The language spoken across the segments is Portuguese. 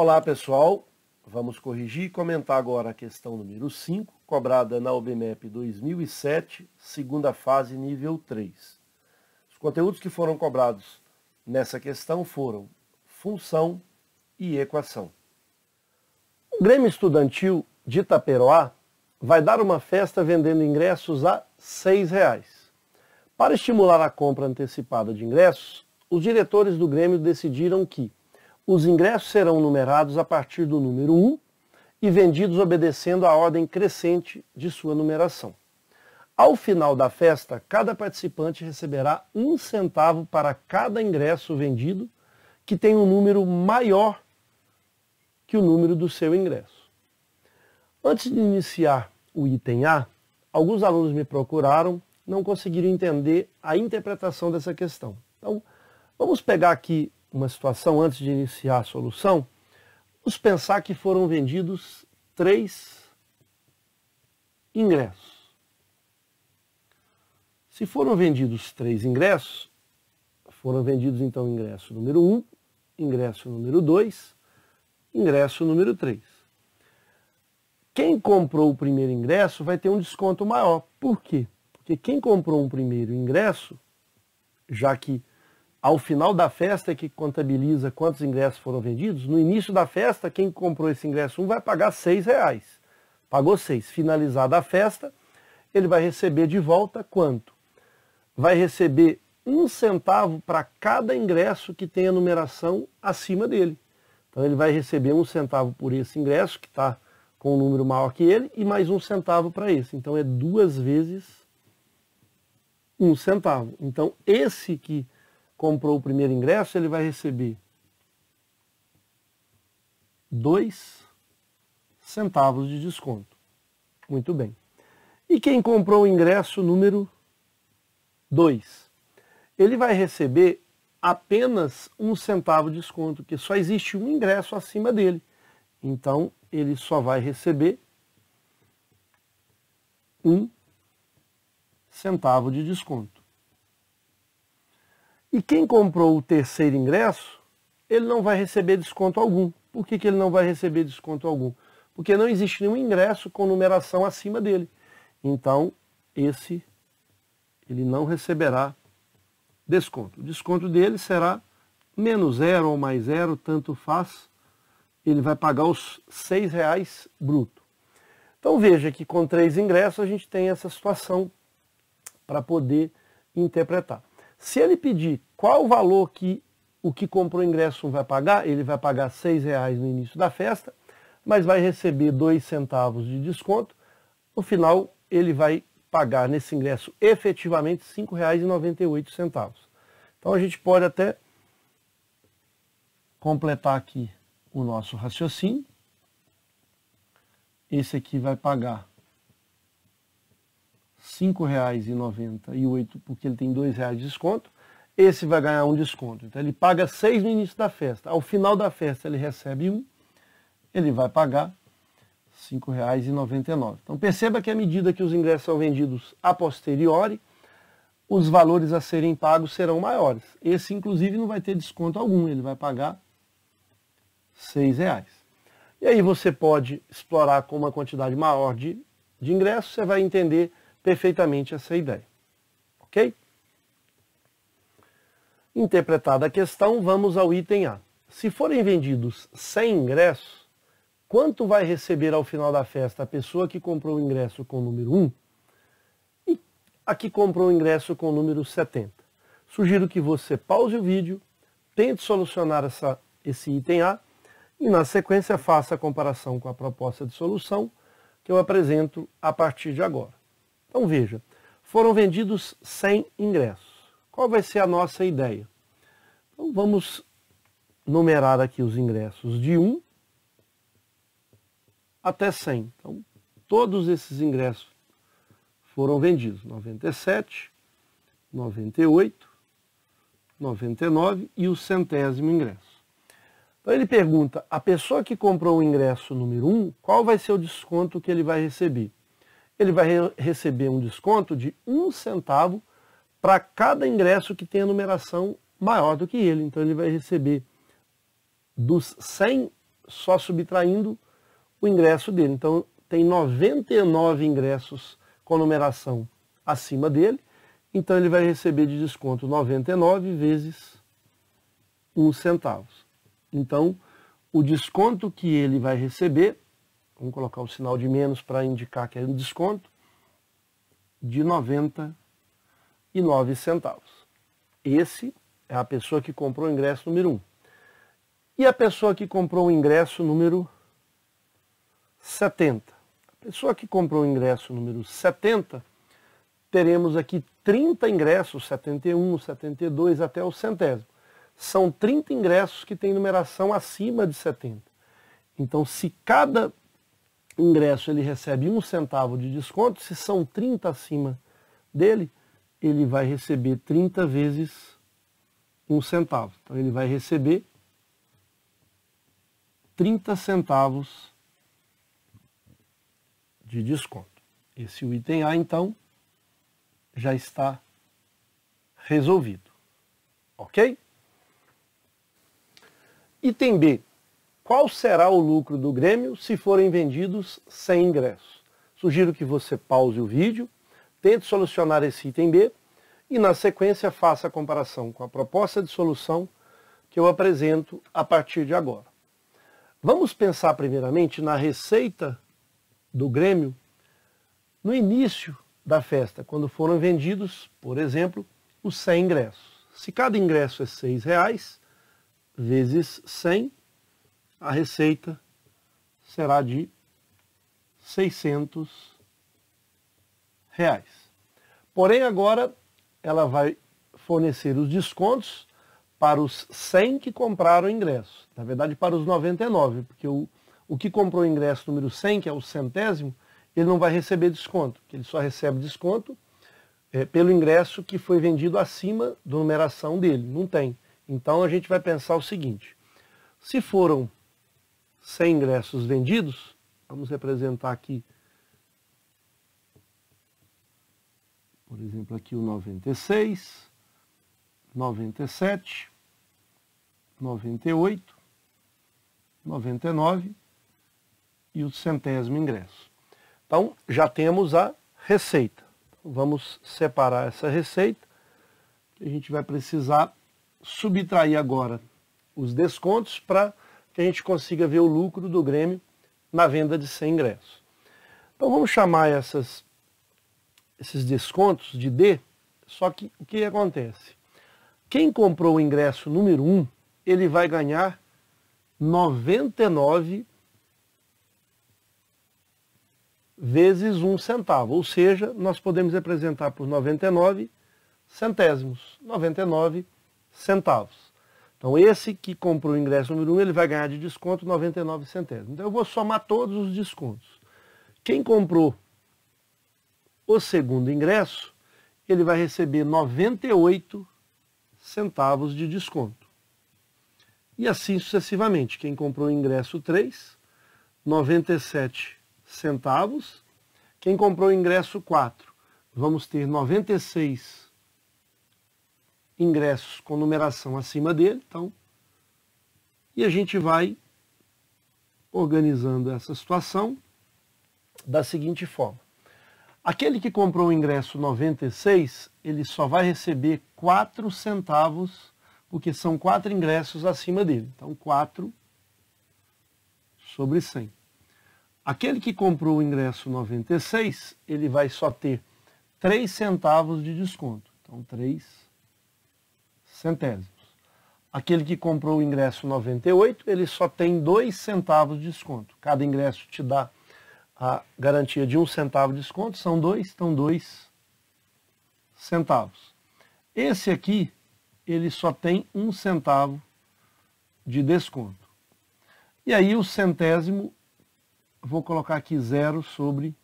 Olá pessoal, vamos corrigir e comentar agora a questão número 5, cobrada na OBMEP 2007, segunda fase, nível 3. Os conteúdos que foram cobrados nessa questão foram função e equação. O Grêmio Estudantil de Itaperoá vai dar uma festa vendendo ingressos a R$ 6,00. Para estimular a compra antecipada de ingressos, os diretores do Grêmio decidiram que os ingressos serão numerados a partir do número 1 e vendidos obedecendo a ordem crescente de sua numeração. Ao final da festa, cada participante receberá 1 centavo para cada ingresso vendido que tem um número maior que o número do seu ingresso. Antes de iniciar o item A, alguns alunos me procuraram, não conseguiram entender a interpretação dessa questão. Então, vamos pegar aqui uma situação antes de iniciar a solução. Vamos pensar que foram vendidos 3 ingressos. Se foram vendidos 3 ingressos, foram vendidos então ingresso número 1, ingresso número 2, ingresso número 3. Quem comprou o primeiro ingresso vai ter um desconto maior. Por quê? Porque quem comprou um primeiro ingresso, já que ao final da festa é que contabiliza quantos ingressos foram vendidos, no início da festa, quem comprou esse ingresso 1 vai pagar R$ 6,00. Pagou 6. Finalizada a festa, ele vai receber de volta quanto? Vai receber 1 centavo para cada ingresso que tem a numeração acima dele. Então ele vai receber 1 centavo por esse ingresso, que está com um número maior que ele, e mais 1 centavo para esse. Então é 2 vezes 1 centavo. Então esse que comprou o primeiro ingresso, ele vai receber 2 centavos de desconto. Muito bem. E quem comprou o ingresso número 2? Ele vai receber apenas 1 centavo de desconto, porque só existe um ingresso acima dele. Então, ele só vai receber 1 centavo de desconto. E quem comprou o terceiro ingresso, ele não vai receber desconto algum. Por que ele não vai receber desconto algum? Porque não existe nenhum ingresso com numeração acima dele. Então, esse ele não receberá desconto. O desconto dele será menos 0 ou mais 0, tanto faz. Ele vai pagar os R$ 6,00 bruto. Então veja que com 3 ingressos a gente tem essa situação para poder interpretar. Se ele pedir qual o valor que o que comprou o ingresso 1 vai pagar, ele vai pagar R$ 6,00 no início da festa, mas vai receber 2 centavos de desconto. No final, ele vai pagar nesse ingresso efetivamente R$ 5,98. Então a gente pode até completar aqui o nosso raciocínio. Esse aqui vai pagar R$ 5,98 porque ele tem R$ 2,00 de desconto. Esse vai ganhar um desconto. Então ele paga 6 no início da festa. Ao final da festa ele recebe 1. Ele vai pagar R$ 5,99. Então perceba que à medida que os ingressos são vendidos a posteriori, os valores a serem pagos serão maiores. Esse inclusive não vai ter desconto algum. Ele vai pagar R$ 6,00. E aí você pode explorar com uma quantidade maior de ingressos, você vai entender perfeitamente essa ideia. Ok? Interpretada a questão, vamos ao item A. Se forem vendidos 100 ingressos, quanto vai receber ao final da festa a pessoa que comprou o ingresso com o número 1 e a que comprou o ingresso com o número 70? Sugiro que você pause o vídeo, tente solucionar esse item A e na sequência faça a comparação com a proposta de solução que eu apresento a partir de agora. Então veja, foram vendidos 100 ingressos. Qual vai ser a nossa ideia? Então vamos numerar aqui os ingressos de 1 até 100. Então todos esses ingressos foram vendidos. 97, 98, 99 e o 100º ingresso. Então ele pergunta, a pessoa que comprou o ingresso número 1, qual vai ser o desconto que ele vai receber? Ele vai receber um desconto de 1 centavo para cada ingresso que tem a numeração maior do que ele. Então ele vai receber dos 100 só subtraindo o ingresso dele. Então, tem 99 ingressos com numeração acima dele, então ele vai receber de desconto 99 vezes 1 centavo. Então, o desconto que ele vai receber, vamos colocar o sinal de menos para indicar que é um desconto, de 99 centavos. Esse é a pessoa que comprou o ingresso número 1. E a pessoa que comprou o ingresso número 70. A pessoa que comprou o ingresso número 70, teremos aqui 30 ingressos, 71, 72 até o centésimo. São 30 ingressos que têm numeração acima de 70. Então, se cada ingresso ele recebe 1 centavo de desconto, se são 30 acima dele, ele vai receber 30 vezes 1 centavo. Então, ele vai receber 30 centavos de desconto. Esse o item A, então, já está resolvido. Ok? Item B. Qual será o lucro do Grêmio se forem vendidos 100 ingressos? Sugiro que você pause o vídeo, tente solucionar esse item B e, na sequência, faça a comparação com a proposta de solução que eu apresento a partir de agora. Vamos pensar primeiramente na receita do Grêmio no início da festa, quando foram vendidos, por exemplo, os 100 ingressos. Se cada ingresso é R$6, vezes 100, a receita será de R$600. Porém, agora ela vai fornecer os descontos para os 100 que compraram o ingresso. Na verdade, para os 99, porque o que comprou o ingresso número 100, que é o centésimo, ele não vai receber desconto, porque ele só recebe desconto pelo ingresso que foi vendido acima da numeração dele. Não tem. Então, a gente vai pensar o seguinte: se foram 100 ingressos vendidos, vamos representar aqui, por exemplo, aqui o 96, 97, 98, 99 e o centésimo ingresso. Então, já temos a receita. Então, vamos separar essa receita. A gente vai precisar subtrair agora os descontos para que a gente consiga ver o lucro do Grêmio na venda de 100 ingressos. Então, vamos chamar esses descontos de D, só que o que acontece? Quem comprou o ingresso número 1, ele vai ganhar 99 vezes 1 centavo, ou seja, nós podemos representar por 99 centésimos, 99 centavos. Então, esse que comprou o ingresso número 1, ele vai ganhar de desconto 99 centésimos. Então, eu vou somar todos os descontos. Quem comprou o segundo ingresso, ele vai receber 98 centavos de desconto. E assim sucessivamente. Quem comprou o ingresso 3, 97 centavos. Quem comprou o ingresso 4, vamos ter 96 ingressos com numeração acima dele. Então, e a gente vai organizando essa situação da seguinte forma. Aquele que comprou o ingresso 96, ele só vai receber 4 centavos, porque são 4 ingressos acima dele. Então, 4 sobre 100. Aquele que comprou o ingresso 96, ele vai só ter 3 centavos de desconto. Então, 3 centésimos. Aquele que comprou o ingresso 98, ele só tem 2 centavos de desconto. Cada ingresso te dá a garantia de 1 centavo de desconto, são 2, então 2 centavos. Esse aqui, ele só tem 1 centavo de desconto. E aí o centésimo, vou colocar aqui 0 sobre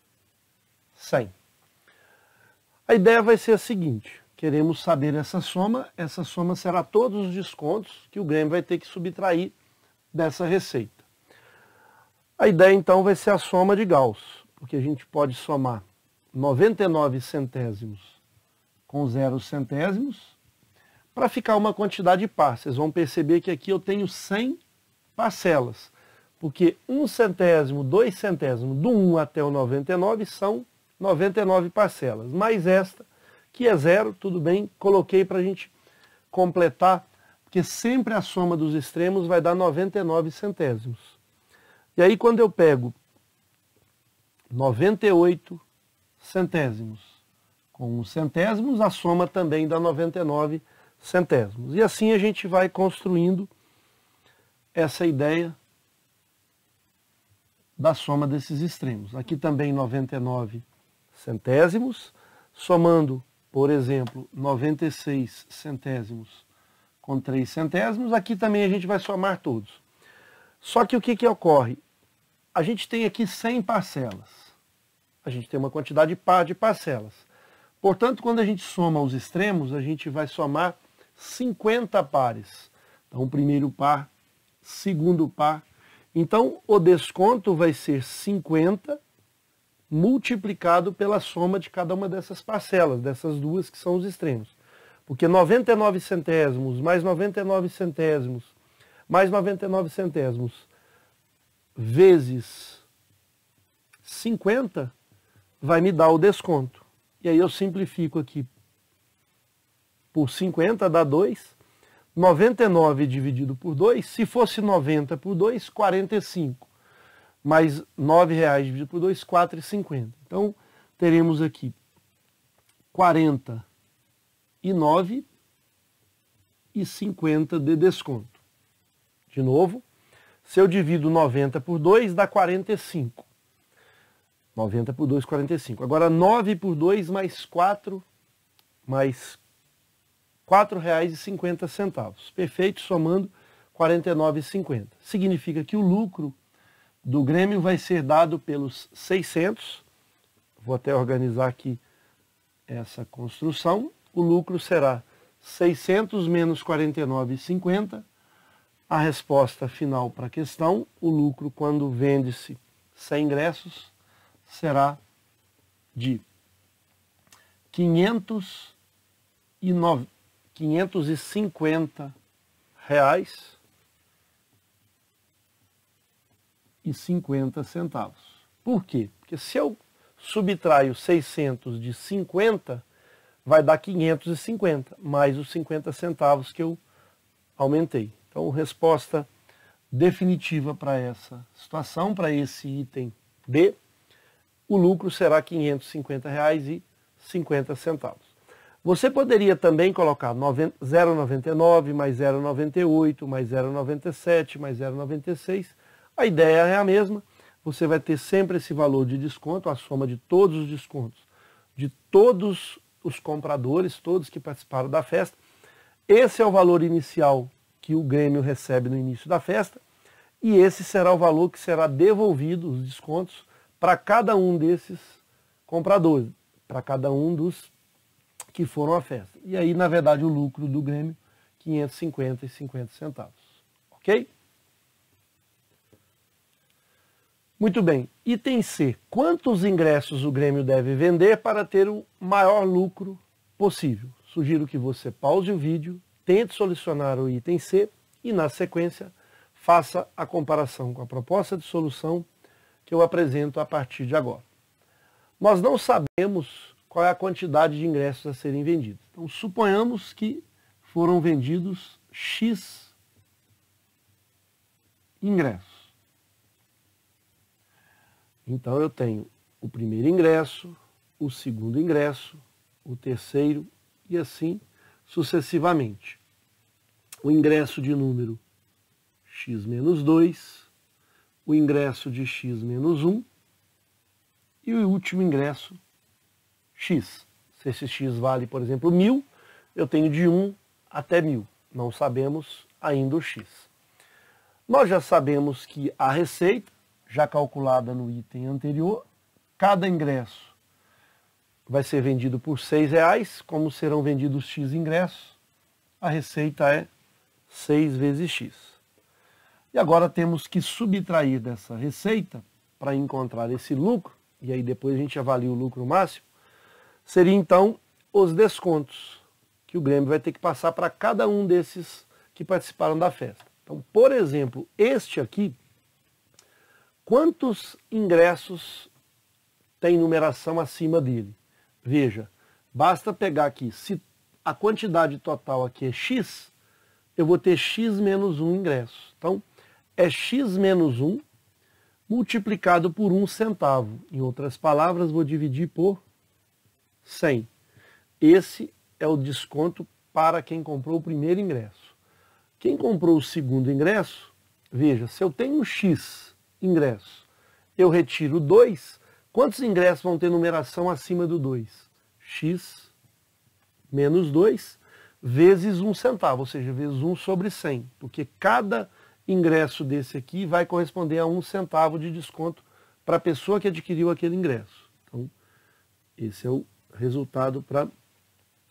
100. A ideia vai ser a seguinte: queremos saber essa soma será todos os descontos que o Grêmio vai ter que subtrair dessa receita. A ideia então vai ser a soma de Gauss, porque a gente pode somar 99 centésimos com 0 centésimos para ficar uma quantidade par. Vocês vão perceber que aqui eu tenho 100 parcelas. Porque 1 centésimo, 2 centésimos, do 1 até o 99 são 99 parcelas. Mais esta, que é zero, tudo bem, coloquei para a gente completar, porque sempre a soma dos extremos vai dar 99 centésimos. E aí quando eu pego 98 centésimos com 1 centésimos, a soma também dá 99 centésimos. E assim a gente vai construindo essa ideia da soma desses extremos. Aqui também 99 centésimos, somando, por exemplo, 96 centésimos com 3 centésimos, aqui também a gente vai somar todos. Só que o que ocorre? A gente tem aqui 100 parcelas. A gente tem uma quantidade par de parcelas. Portanto, quando a gente soma os extremos, a gente vai somar 50 pares. Então, o primeiro par, segundo par. Então, o desconto vai ser 50 multiplicado pela soma de cada uma dessas parcelas, dessas duas que são os extremos. Porque 99 centésimos mais 99 centésimos mais 99 centésimos vezes 50 vai me dar o desconto. E aí eu simplifico aqui por 50 dá 2. 99 dividido por 2, se fosse 90 por 2, 45. Mais R$ 9,00 dividido por 2, R$ 4,50. Então, teremos aqui 49,50 de desconto. De novo, se eu divido 90 por 2, dá 45. 90 por 2, 45. Agora, 9 por 2 mais 4, mais R$ 4,50. Perfeito, somando 49,50. Significa que o lucro do Grêmio vai ser dado pelos 600. Vou até organizar aqui essa construção. O lucro será 600 menos 49,50. A resposta final para a questão, o lucro quando vende-se 100 ingressos, será de R$ 550 reais e 50 centavos. Por quê? Porque se eu subtraio 600 de 50, vai dar 550, mais os 50 centavos que eu aumentei. Então, resposta definitiva para essa situação, para esse item D, o lucro será R$ 550 reais e 50 centavos. Você poderia também colocar 0,99 mais 0,98 mais 0,97 mais 0,96. A ideia é a mesma. Você vai ter sempre esse valor de desconto, a soma de todos os descontos, de todos os compradores, todos que participaram da festa. Esse é o valor inicial que o Grêmio recebe no início da festa. E esse será o valor que será devolvido, os descontos, para cada um desses compradores, para cada um dos que foram à festa. E aí, na verdade, o lucro do Grêmio, 550 e 50 centavos. Ok? Muito bem. Item C. Quantos ingressos o Grêmio deve vender para ter o maior lucro possível? Sugiro que você pause o vídeo, tente solucionar o item C e, na sequência, faça a comparação com a proposta de solução que eu apresento a partir de agora. Nós não sabemos qual é a quantidade de ingressos a serem vendidos. Então, suponhamos que foram vendidos X ingressos. Então, eu tenho o primeiro ingresso, o segundo ingresso, o terceiro e assim sucessivamente. O ingresso de número X menos 2, o ingresso de X menos 1 e o último ingresso X. Se esse X vale, por exemplo, 1.000, eu tenho de 1 até 1.000. Não sabemos ainda o X. Nós já sabemos que a receita, já calculada no item anterior, cada ingresso vai ser vendido por R$ 6,00, como serão vendidos X ingressos, a receita é 6 vezes X. E agora temos que subtrair dessa receita, para encontrar esse lucro, e aí depois a gente avalia o lucro máximo, seria então os descontos que o Grêmio vai ter que passar para cada um desses que participaram da festa. Então, por exemplo, este aqui quantos ingressos tem numeração acima dele? Veja, basta pegar aqui, se a quantidade total aqui é x, eu vou ter x menos 1 ingressos. Então, é x menos 1 multiplicado por 1 centavo. Em outras palavras, vou dividir por 100. Esse é o desconto para quem comprou o primeiro ingresso. Quem comprou o segundo ingresso, veja, se eu tenho x ingressos, eu retiro 2, quantos ingressos vão ter numeração acima do 2? X menos 2 vezes 1 centavo, ou seja, vezes 1 sobre 100, porque cada ingresso desse aqui vai corresponder a 1 centavo de desconto para a pessoa que adquiriu aquele ingresso. Então, esse é o resultado para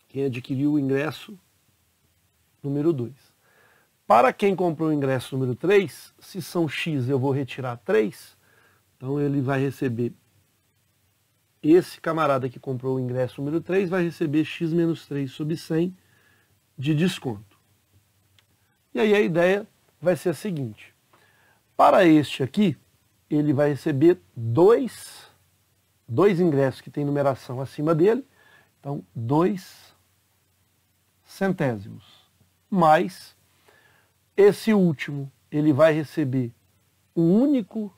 quem adquiriu o ingresso número 2. Para quem comprou o ingresso número 3, se são x eu vou retirar 3, então ele vai receber, esse camarada que comprou o ingresso número 3 vai receber x menos 3 sobre 100 de desconto. E aí a ideia vai ser a seguinte, para este aqui, ele vai receber dois ingressos que tem numeração acima dele, então 2 centésimos, mais esse último, ele vai receber um único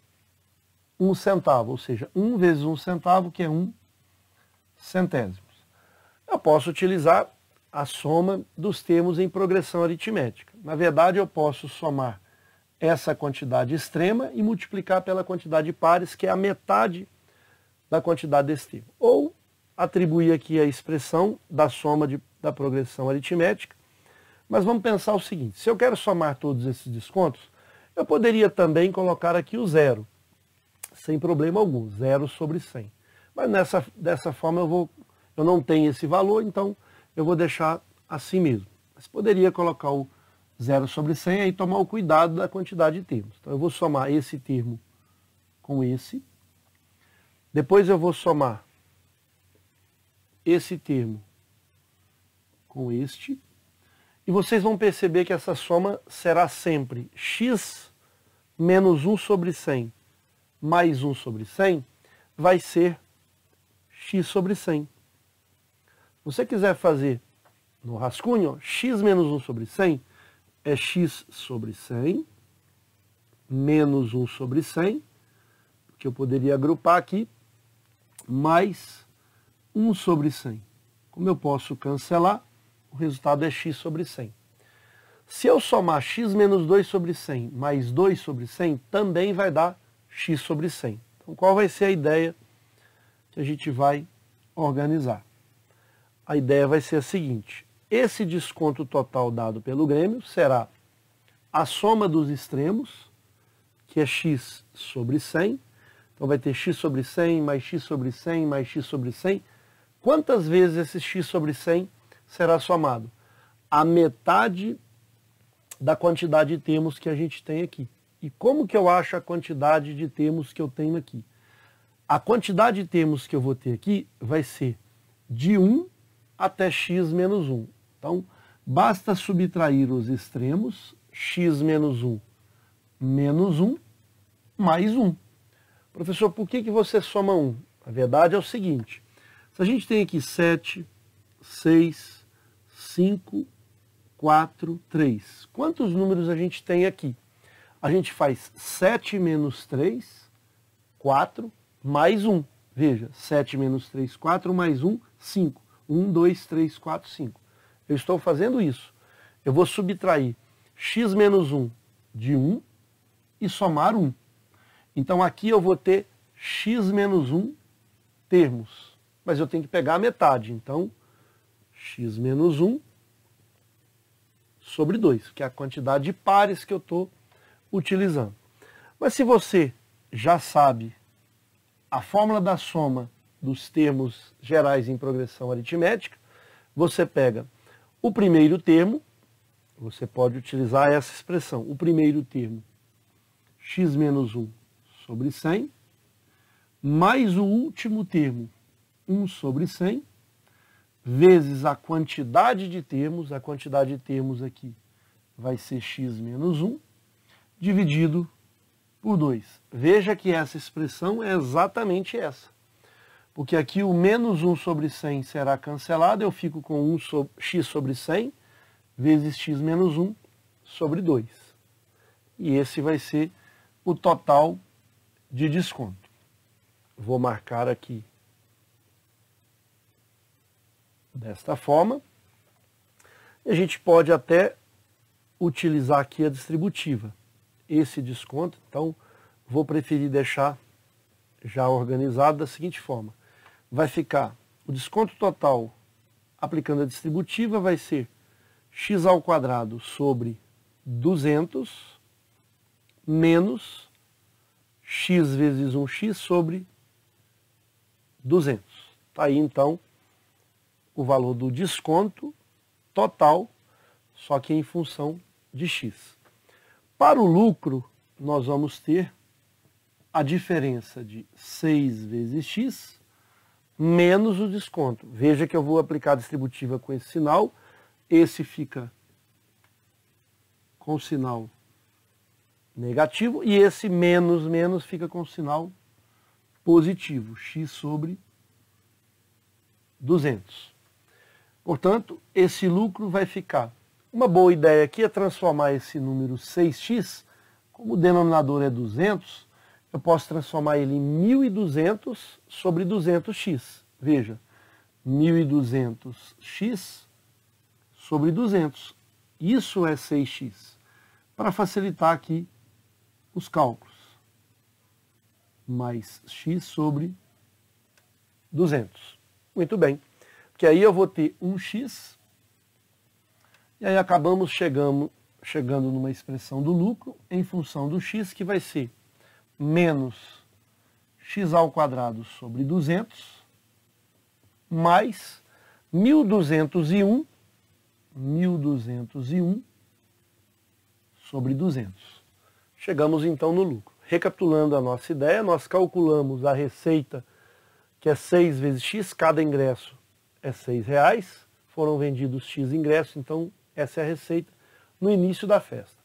1 centavo, ou seja, 1 vezes 1 centavo, que é 1 centésimos. Eu posso utilizar a soma dos termos em progressão aritmética. Na verdade, eu posso somar essa quantidade extrema e multiplicar pela quantidade de pares, que é a metade da quantidade desse termo. Ou atribuir aqui a expressão da soma da progressão aritmética. Mas vamos pensar o seguinte, se eu quero somar todos esses descontos, eu poderia também colocar aqui o zero, sem problema algum, 0 sobre 100. Mas dessa forma eu não tenho esse valor, então eu vou deixar assim mesmo. Mas poderia colocar o 0 sobre 100 e tomar o cuidado da quantidade de termos. Então eu vou somar esse termo com esse. Depois eu vou somar esse termo com este. E vocês vão perceber que essa soma será sempre x menos 1 sobre 100 mais 1 sobre 100 vai ser x sobre 100. Se você quiser fazer no rascunho, ó, x menos 1 sobre 100 é x sobre 100 menos 1 sobre 100, que eu poderia agrupar aqui, mais 1 sobre 100. Como eu posso cancelar, o resultado é x sobre 100. Se eu somar x menos 2 sobre 100 mais 2 sobre 100, também vai dar x sobre 100. Então, qual vai ser a ideia que a gente vai organizar? A ideia vai ser a seguinte, esse desconto total dado pelo Grêmio será a soma dos extremos, que é x sobre 100, então vai ter x sobre 100 mais x sobre 100 mais x sobre 100. Quantas vezes esse x sobre 100 será somado? A metade da quantidade de termos que a gente tem aqui. E como que eu acho a quantidade de termos que eu tenho aqui? A quantidade de termos que eu vou ter aqui vai ser de 1 até x menos 1. Então, basta subtrair os extremos, x menos 1 menos 1, mais 1. Professor, por que você soma 1? A verdade é o seguinte, se a gente tem aqui 7, 6, 5, 4, 3, quantos números a gente tem aqui? A gente faz 7 menos 3, 4, mais 1. Veja, 7 menos 3, 4, mais 1, 5. 1, 2, 3, 4, 5. Eu estou fazendo isso. Eu vou subtrair x menos 1 de 1 e somar 1. Então aqui eu vou ter x menos 1 termos. Mas eu tenho que pegar a metade. Então, x menos 1 sobre 2, que é a quantidade de pares que eu estou utilizando. Mas se você já sabe a fórmula da soma dos termos gerais em progressão aritmética, você pega o primeiro termo, você pode utilizar essa expressão, o primeiro termo, x menos 1 sobre 100, mais o último termo, 1 sobre 100, vezes a quantidade de termos aqui vai ser x menos 1, dividido por 2. Veja que essa expressão é exatamente essa. Porque aqui o menos 1 sobre 100 será cancelado, eu fico com x sobre 100 vezes x menos 1 sobre 2. E esse vai ser o total de desconto. Vou marcar aqui desta forma. E a gente pode até utilizar aqui a distributiva. Esse desconto, então, vou preferir deixar já organizado da seguinte forma. Vai ficar o desconto total aplicando a distributiva vai ser x ao quadrado sobre 200 menos x vezes 1x sobre 200. Está aí, então, o valor do desconto total, só que em função de x. Para o lucro, nós vamos ter a diferença de 6 vezes x menos o desconto. Veja que eu vou aplicar a distributiva com esse sinal. Esse fica com sinal negativo e esse menos fica com sinal positivo, x sobre 200. Portanto, esse lucro vai ficar. Uma boa ideia aqui é transformar esse número 6x, como o denominador é 200, eu posso transformar ele em 1.200 sobre 200x. Veja, 1.200x sobre 200. Isso é 6x. Para facilitar aqui os cálculos. Mais x sobre 200. Muito bem. Porque aí eu vou ter 1x. E aí acabamos chegando numa expressão do lucro em função do x, que vai ser menos x ao quadrado sobre 200, mais 1.201 sobre 200. Chegamos então no lucro. Recapitulando a nossa ideia, nós calculamos a receita, que é 6 vezes x, cada ingresso é R$6, foram vendidos x ingressos, então essa é a receita no início da festa.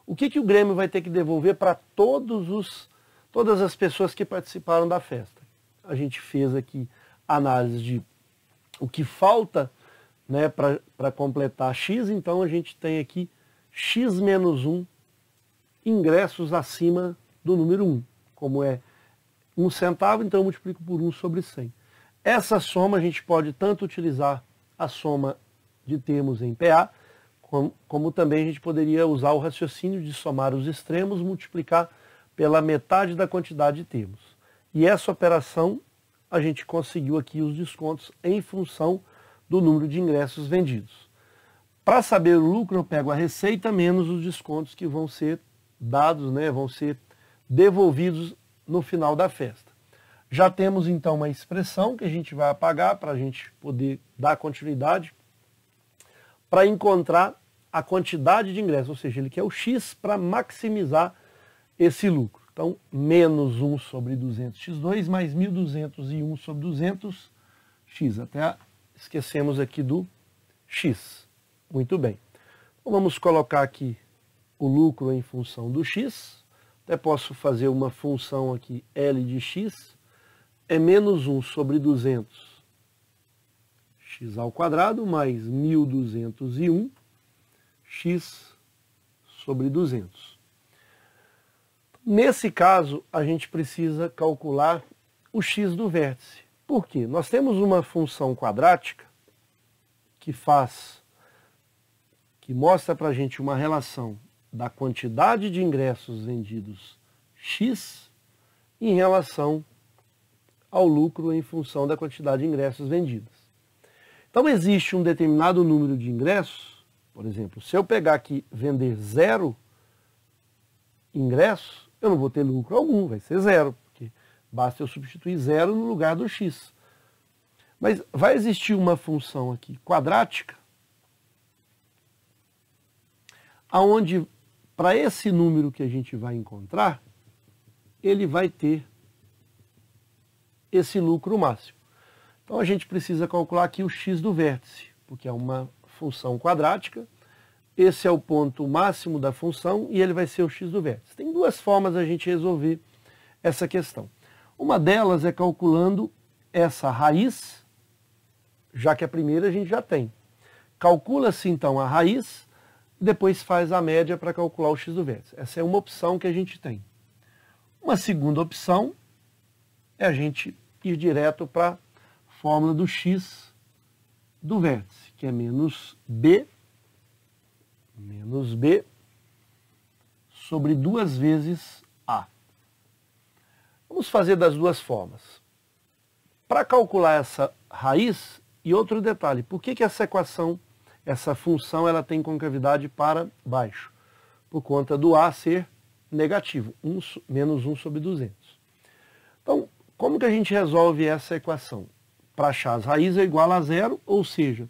O que o Grêmio vai ter que devolver para todas as pessoas que participaram da festa? A gente fez aqui a análise de o que falta, né, para completar x, então a gente tem aqui x menos 1 ingressos acima do número 1. Como é 1 centavo, então eu multiplico por 1 sobre 100. Essa soma a gente pode tanto utilizar a soma de termos em PA, como também a gente poderia usar o raciocínio de somar os extremos, multiplicar pela metade da quantidade de termos. E essa operação a gente conseguiu aqui os descontos em função do número de ingressos vendidos. Para saber o lucro, eu pego a receita menos os descontos que vão ser dados, né, vão ser devolvidos no final da festa. Já temos então uma expressão que a gente vai apagar para a gente poder dar continuidade para encontrar a quantidade de ingressos, ou seja, ele quer o x para maximizar esse lucro. Então, menos 1 sobre 200x2 mais 1.201 sobre 200x. Até esquecemos aqui do x. Muito bem. Então, vamos colocar aqui o lucro em função do x. Até posso fazer uma função aqui, L de x, é menos 1 sobre 200 x ao quadrado mais 1.201 x sobre 200. Nesse caso, a gente precisa calcular o x do vértice. Por quê? Nós temos uma função quadrática que mostra para a gente uma relação da quantidade de ingressos vendidos x em relação ao lucro em função da quantidade de ingressos vendidos. Então existe um determinado número de ingressos, por exemplo, se eu pegar aqui vender 0 ingressos, eu não vou ter lucro algum, vai ser 0, porque basta eu substituir 0 no lugar do x. Mas vai existir uma função aqui quadrática, aonde para esse número que a gente vai encontrar, ele vai ter esse lucro máximo. Então a gente precisa calcular aqui o x do vértice, porque é uma função quadrática, esse é o ponto máximo da função e ele vai ser o x do vértice. Tem duas formas a gente resolver essa questão. Uma delas é calculando essa raiz, já que a primeira a gente já tem. Calcula-se então a raiz, depois faz a média para calcular o x do vértice. Essa é uma opção que a gente tem. Uma segunda opção é a gente ir direto para a fórmula do x do vértice, que é menos b sobre 2 vezes a. Vamos fazer das duas formas. Para calcular essa raiz, e outro detalhe, por que essa equação, essa função, ela tem concavidade para baixo? Por conta do a ser negativo, menos 1 sobre 200. Então, como que a gente resolve essa equação? Para achar as raízes é igual a zero, ou seja,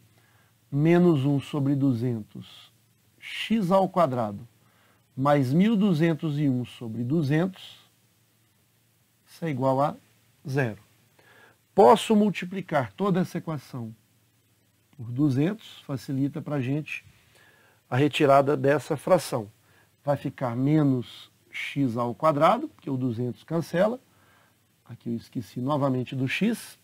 menos 1 sobre 200 x ao quadrado mais 1.201 sobre 200, isso é igual a zero. Posso multiplicar toda essa equação por 200, facilita para a gente a retirada dessa fração. Vai ficar menos x ao quadrado, porque o 200 cancela, aqui eu esqueci novamente do x,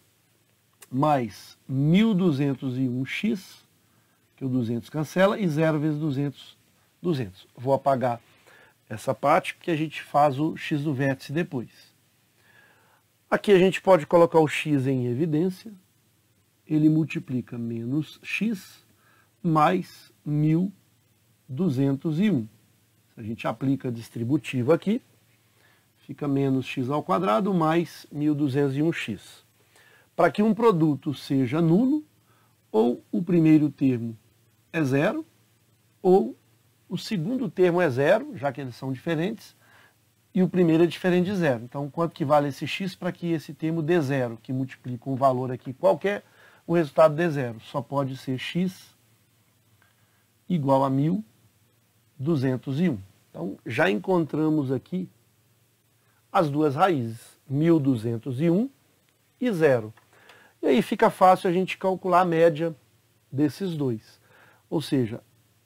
mais 1.201x, que o 200 cancela, e 0 vezes 200, 200. Vou apagar essa parte, porque a gente faz o x do vértice depois. Aqui a gente pode colocar o x em evidência, ele multiplica menos x mais 1.201. Se a gente aplica a distributiva aqui, fica menos x ao quadrado mais 1.201x. Para que um produto seja nulo, ou o primeiro termo é zero, ou o segundo termo é zero, já que eles são diferentes, e o primeiro é diferente de zero. Então, quanto que vale esse x para que esse termo dê zero, que multiplica um valor aqui qualquer, o resultado dê zero? Só pode ser x igual a 1.201. Então, já encontramos aqui as duas raízes, 1.201 e 0. E aí fica fácil a gente calcular a média desses dois. Ou seja,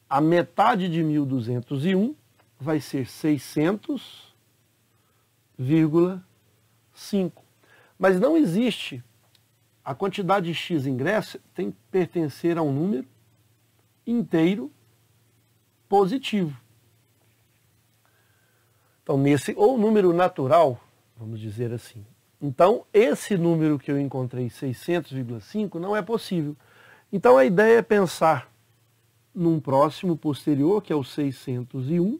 a metade de 1.201 vai ser 600,5. Mas não existe, a quantidade de x ingresso tem que pertencer a um número inteiro positivo. Então, ou número natural, vamos dizer assim. Então, esse número que eu encontrei, 600,5, não é possível. Então, a ideia é pensar num próximo posterior, que é o 601,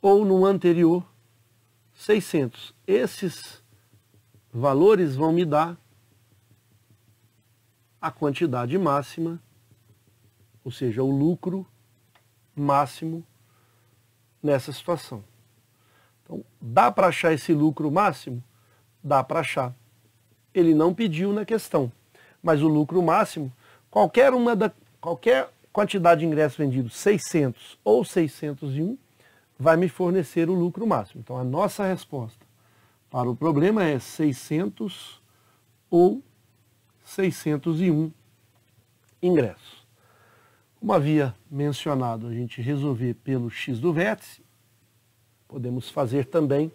ou num anterior, 600. Esses valores vão me dar a quantidade máxima, ou seja, o lucro máximo nessa situação. Então, dá para achar esse lucro máximo? Dá para achar. Ele não pediu na questão, mas o lucro máximo, qualquer quantidade de ingressos vendidos, 600 ou 601, vai me fornecer o lucro máximo. Então, a nossa resposta para o problema é 600 ou 601 ingressos. Como havia mencionado, a gente resolver pelo x do vértice, podemos fazer também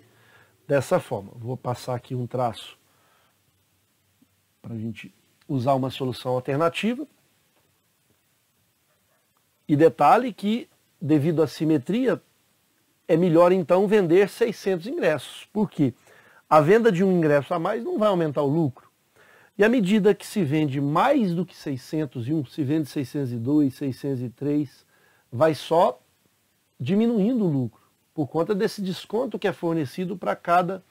dessa forma. Vou passar aqui um traço para a gente usar uma solução alternativa. E detalhe que, devido à simetria, é melhor então vender 600 ingressos. Por quê? A venda de um ingresso a mais não vai aumentar o lucro. E à medida que se vende mais do que 601, se vende 602, 603, vai só diminuindo o lucro, por conta desse desconto que é fornecido para cada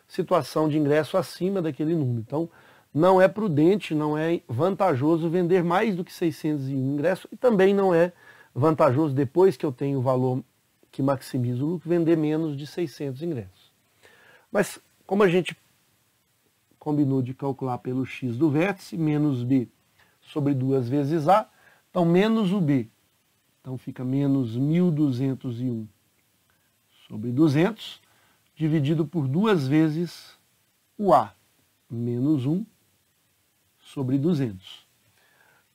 situação de ingresso acima daquele número. Então, não é prudente, não é vantajoso vender mais do que 601 ingressos, e também não é vantajoso, depois que eu tenho o valor que maximiza o lucro, vender menos de 600 ingressos. Mas, como a gente combinou de calcular pelo x do vértice, menos b sobre 2 vezes a, então menos o b. Então fica menos 1.201 sobre 200, dividido por 2 vezes o a, menos 1 sobre 200.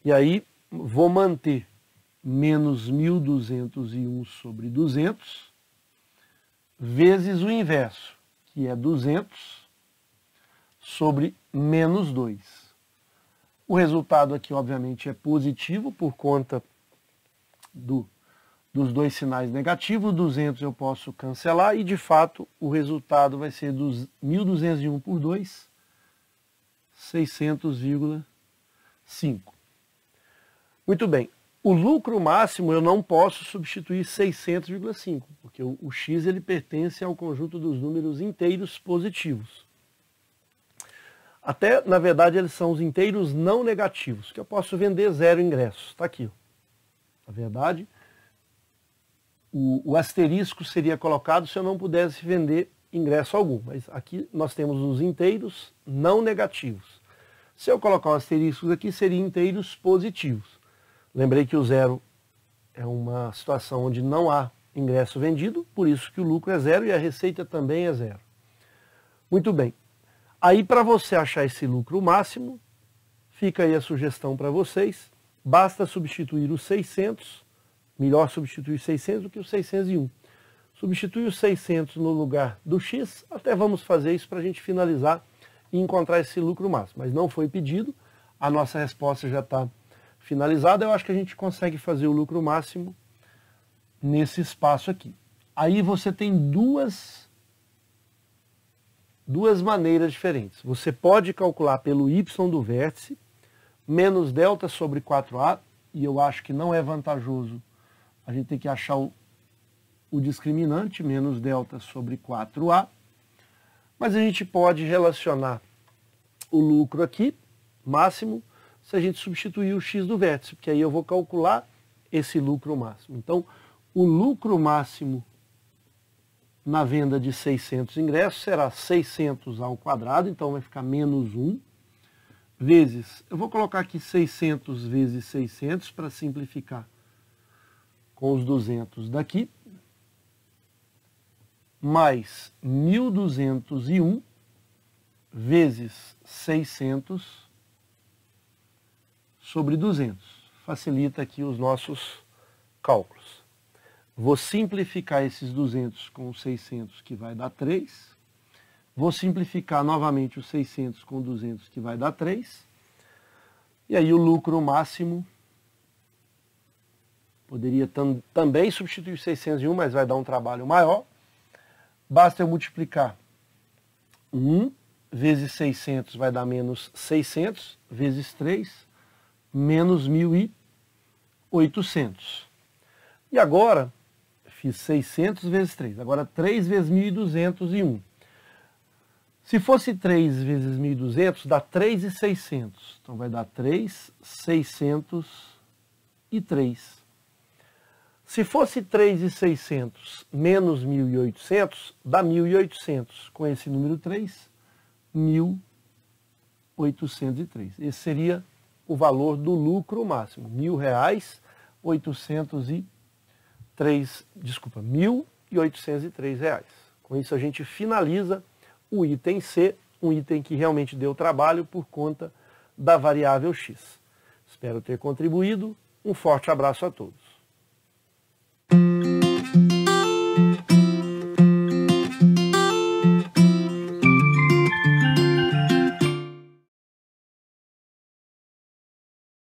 E aí vou manter menos 1.201 sobre 200, vezes o inverso, que é 200 sobre menos 2. O resultado aqui, obviamente, é positivo por conta dos dois sinais negativos. 200 eu posso cancelar e, de fato, o resultado vai ser 1.201 por 2, 600,5. Muito bem. O lucro máximo eu não posso substituir 600,5, porque o x ele pertence ao conjunto dos números inteiros positivos. Até, na verdade, eles são os inteiros não negativos, que eu posso vender 0 ingressos. Está aqui. Na verdade, o asterisco seria colocado se eu não pudesse vender ingresso algum. Mas aqui nós temos os inteiros não negativos. Se eu colocar o asterisco aqui, seriam inteiros positivos. Lembrei que o 0 é uma situação onde não há ingresso vendido, por isso que o lucro é 0 e a receita também é 0. Muito bem. Aí, para você achar esse lucro máximo, fica aí a sugestão para vocês. Basta substituir os 600, melhor substituir 600 do que os 601. Substituir os 600 no lugar do x, até vamos fazer isso para a gente finalizar e encontrar esse lucro máximo. Mas não foi pedido, a nossa resposta já está finalizada. Eu acho que a gente consegue fazer o lucro máximo nesse espaço aqui. Aí você tem duas maneiras diferentes. Você pode calcular pelo y do vértice, menos delta sobre 4a, e eu acho que não é vantajoso a gente ter que achar o discriminante, menos delta sobre 4a, mas a gente pode relacionar o lucro aqui, máximo, se a gente substituir o x do vértice, porque aí eu vou calcular esse lucro máximo. Então, o lucro máximo na venda de 600 ingressos será 600 ao quadrado, então vai ficar menos 1, vezes, eu vou colocar aqui 600 vezes 600 para simplificar com os 200 daqui, mais 1.201 vezes 600 sobre 200. Facilita aqui os nossos cálculos. Vou simplificar esses 200 com os 600, que vai dar 3. Vou simplificar novamente os 600 com 200, que vai dar 3. E aí o lucro máximo, poderia também substituir 601, mas vai dar um trabalho maior. Basta eu multiplicar 1 vezes 600 vai dar menos 600, vezes 3, menos 1.800. E agora, fiz 600 vezes 3. Agora 3 vezes 1.201. Se fosse 3 vezes 1.200, dá 3.600. Então vai dar 3.603. Se fosse 3.600 menos 1.800, dá 1.800. Com esse número 3, 1.803. Esse seria o valor do lucro máximo. R$1.803. Com isso a gente finaliza o item C, um item que realmente deu trabalho por conta da variável x. Espero ter contribuído. Um forte abraço a todos.